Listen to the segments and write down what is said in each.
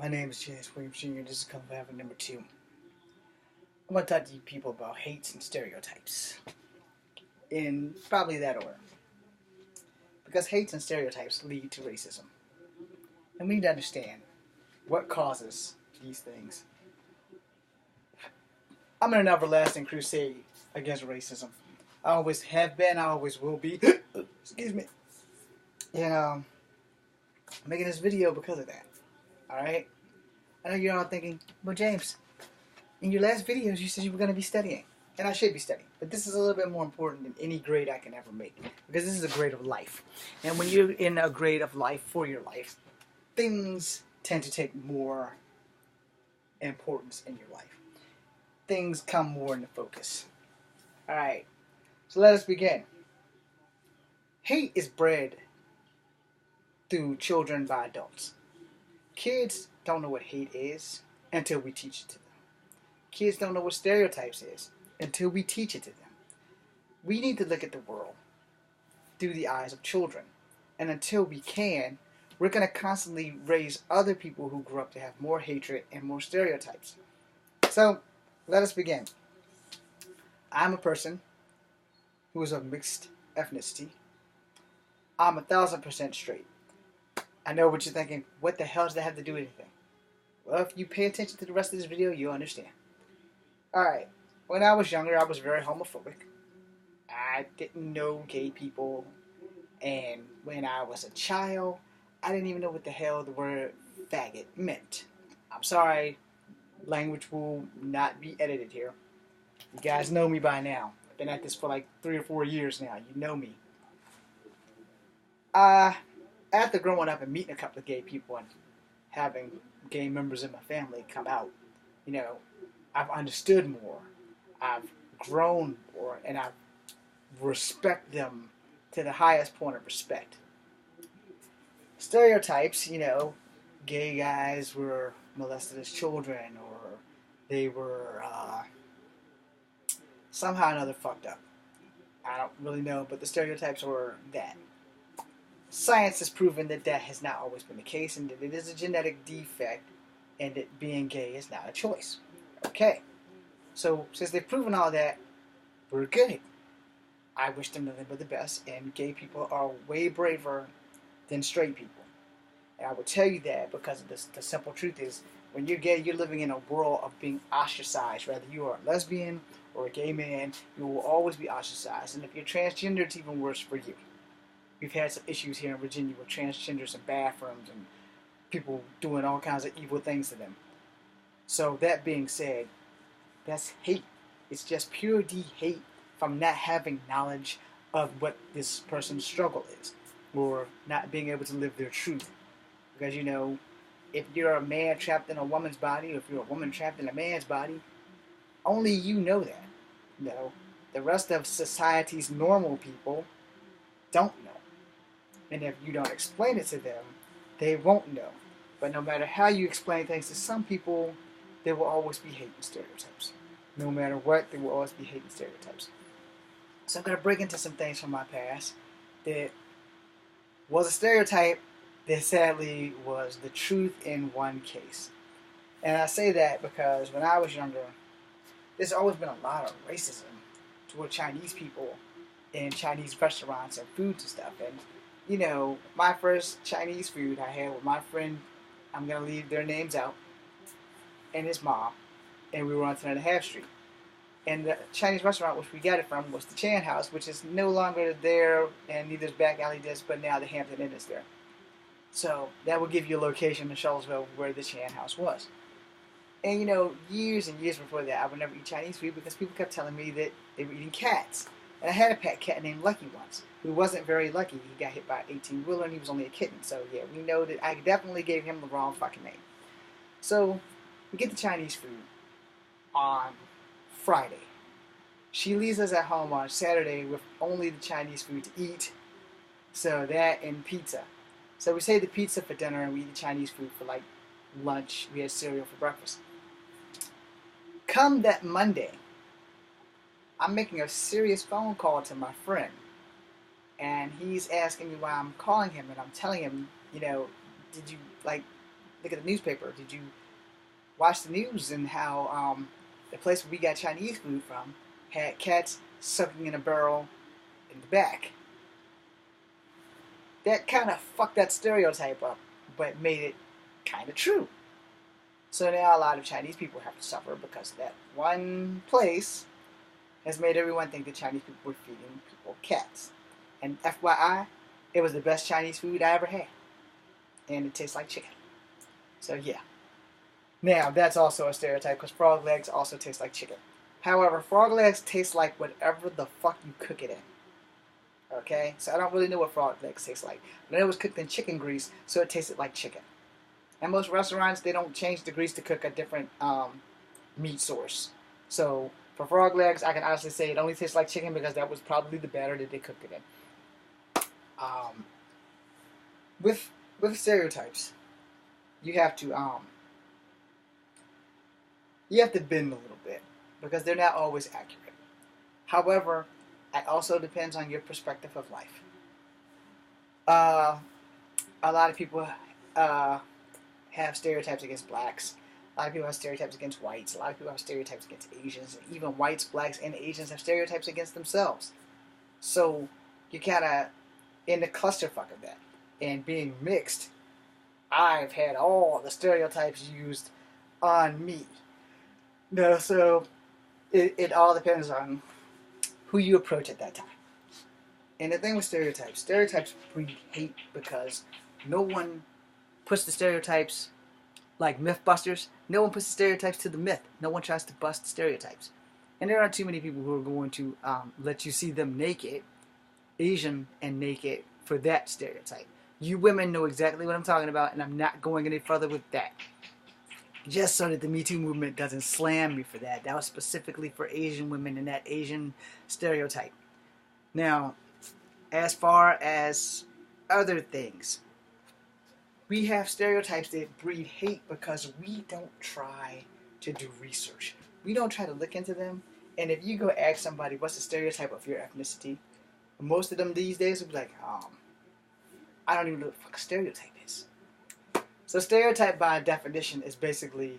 My name is James Williams Jr. This is Come Having number 2. I'm going to talk to you people about hates and stereotypes. In probably that order. Because hates and stereotypes lead to racism. And we need to understand what causes these things. I'm in an everlasting crusade against racism. I always have been, I always will be. Excuse me. And I'm making this video because of that. Alright? I know you're all thinking, well, James, in your last videos you said you were going to be studying. And I should be studying. But this is a little bit more important than any grade I can ever make. Because this is a grade of life. And when you're in a grade of life for your life, things tend to take more importance in your life. Things come more into focus. Alright, so let us begin. Hate is bred through children by adults. Kids don't know what hate is until we teach it to them. Kids don't know what stereotypes is until we teach it to them. We need to look at the world through the eyes of children. And until we can, we're going to constantly raise other people who grew up to have more hatred and more stereotypes. So, let us begin. I'm a person who is of mixed ethnicity. I'm 1,000% straight. I know what you're thinking. What the hell does that have to do with anything? Well, if you pay attention to the rest of this video, you'll understand. Alright, when I was younger, I was very homophobic. I didn't know gay people. And when I was a child, I didn't even know what the hell the word faggot meant. I'm sorry, language will not be edited here. You guys know me by now. I've been at this for like 3 or 4 years now. You know me. After growing up and meeting a couple of gay people and having gay members in my family come out, you know, I've understood more. I've grown more, and I respect them to the highest point of respect. Stereotypes, you know, gay guys were molested as children, or they were somehow or another fucked up. I don't really know, but the stereotypes were that. Science has proven that that has not always been the case, and that it is a genetic defect, and that being gay is not a choice. Okay, so since they've proven all that, we're good. I wish them nothing but the best, and gay people are way braver than straight people. And I will tell you that because the simple truth is, when you're gay, you're living in a world of being ostracized. Whether you are a lesbian or a gay man, you will always be ostracized. And if you're transgender, it's even worse for you. We've had some issues here in Virginia with transgenders in bathrooms and people doing all kinds of evil things to them. So that being said, that's hate. It's just pure D hate from not having knowledge of what this person's struggle is, or not being able to live their truth. Because, you know, if you're a man trapped in a woman's body, or if you're a woman trapped in a man's body, only you know that. You know, the rest of society's normal people don't know. And if you don't explain it to them, they won't know. But no matter how you explain things to some people, there will always be hate and stereotypes. No matter what, there will always be hate and stereotypes. So I'm going to break into some things from my past that was a stereotype that sadly was the truth in one case. And I say that because when I was younger, there's always been a lot of racism toward Chinese people in Chinese restaurants and foods and stuff. And, you know, my first Chinese food I had with my friend, I'm going to leave their names out, and his mom, and we were on 10.5 Street. And the Chinese restaurant which we got it from was the Chan House, which is no longer there, and neither is Back Alley Disc, but now the Hampton Inn is there. So that will give you a location in Charlottesville where the Chan House was. And, you know, years and years before that, I would never eat Chinese food because people kept telling me that they were eating cats. And I had a pet cat named Lucky once, who wasn't very lucky. He got hit by an 18-wheeler and he was only a kitten. So, yeah, we know that I definitely gave him the wrong fucking name. So, we get the Chinese food on Friday. She leaves us at home on Saturday with only the Chinese food to eat. So, that and pizza. So, we save the pizza for dinner and we eat the Chinese food for, like, lunch. We had cereal for breakfast. Come that Monday, I'm making a serious phone call to my friend, and he's asking me why I'm calling him, and I'm telling him, you know, did you, like, look at the newspaper? Did you watch the news and how the place where we got Chinese food from had cats sucking in a barrel in the back? That kind of fucked that stereotype up, but made it kind of true. So now a lot of Chinese people have to suffer because that one place has made everyone think that Chinese people were feeding people cats. And FYI, it was the best Chinese food I ever had. And it tastes like chicken. So yeah. Now, that's also a stereotype because frog legs also taste like chicken. However, frog legs taste like whatever the fuck you cook it in. Okay? So I don't really know what frog legs taste like. But it was cooked in chicken grease, so it tasted like chicken. And most restaurants, they don't change the grease to cook a different meat source. So for frog legs, I can honestly say it only tastes like chicken because that was probably the batter that they cooked it in. With stereotypes, you have to bend a little bit because they're not always accurate. However, it also depends on your perspective of life. A lot of people have stereotypes against blacks. A lot of people have stereotypes against whites. A lot of people have stereotypes against Asians. Even whites, blacks, and Asians have stereotypes against themselves. So you're kind of in the clusterfuck of that. And being mixed, I've had all the stereotypes used on me. No, so it all depends on who you approach at that time. And the thing with stereotypes breed hate because no one puts the stereotypes like Mythbusters. No one puts the stereotypes to the myth. No one tries to bust stereotypes. And there aren't too many people who are going to let you see them naked, Asian and naked, for that stereotype. You women know exactly what I'm talking about, and I'm not going any further with that. Just so that the Me Too movement doesn't slam me for that. That was specifically for Asian women and that Asian stereotype. Now, as far as other things, we have stereotypes that breed hate because we don't try to do research. We don't try to look into them. And if you go ask somebody, what's the stereotype of your ethnicity? Most of them these days will be like, I don't even know what the fuck a stereotype is. So stereotype by definition is basically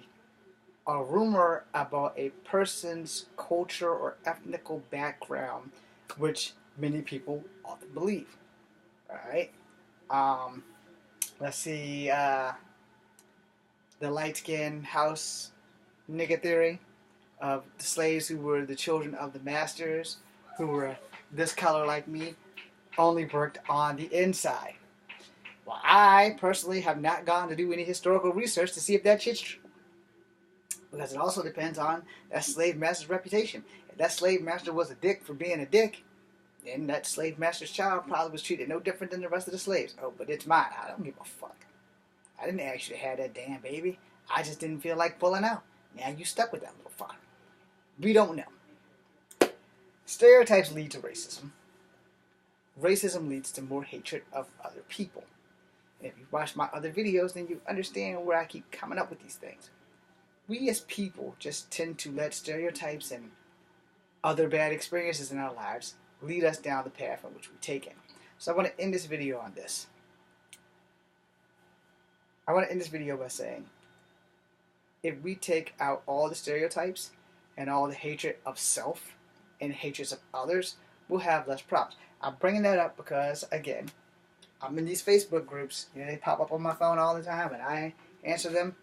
a rumor about a person's culture or ethnical background, which many people often believe. Alright? Let's see, the light-skinned house nigga theory of the slaves who were the children of the masters, who were this color like me, only worked on the inside. Well, I personally have not gone to do any historical research to see if that shit's true. Because it also depends on that slave master's reputation. If that slave master was a dick for being a dick, then that slave master's child probably was treated no different than the rest of the slaves. Oh, but it's mine. I don't give a fuck. I didn't actually have that damn baby. I just didn't feel like pulling out. Now you stuck with that little fucker. We don't know. Stereotypes lead to racism. Racism leads to more hatred of other people. And if you watch my other videos, then you understand where I keep coming up with these things. We as people just tend to let stereotypes and other bad experiences in our lives lead us down the path on which we've taken. So I want to end this video on this. I want to end this video by saying, if we take out all the stereotypes and all the hatred of self and hatreds of others, we'll have less problems. I'm bringing that up because, again, I'm in these Facebook groups. You know, they pop up on my phone all the time, and I answer them.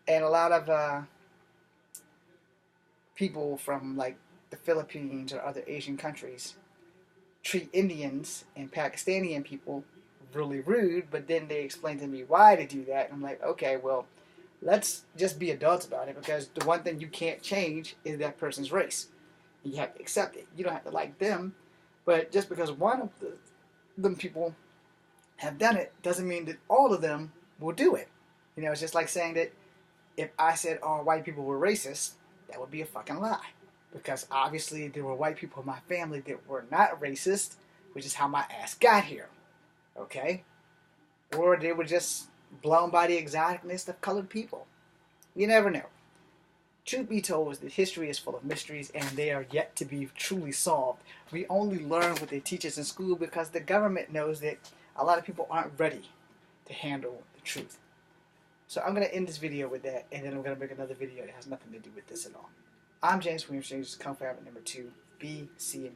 And a lot of people from, like, the Philippines or other Asian countries treat Indians and Pakistani people really rude, but then they explain to me why they do that. And I'm like, okay, well, let's just be adults about it, because the one thing you can't change is that person's race. You have to accept it. You don't have to like them, but just because one of them people have done it doesn't mean that all of them will do it. You know, it's just like saying that if I said all white people were racist, that would be a fucking lie. Because obviously there were white people in my family that were not racist, which is how my ass got here. Okay? Or they were just blown by the exoticness of colored people. You never know. Truth be told is that history is full of mysteries and they are yet to be truly solved. We only learn what they teach us in school because the government knows that a lot of people aren't ready to handle the truth. So I'm going to end this video with that, and then I'm going to make another video that has nothing to do with this at all. I'm James Williams, James Kung Fu Habit number 2. Be seeing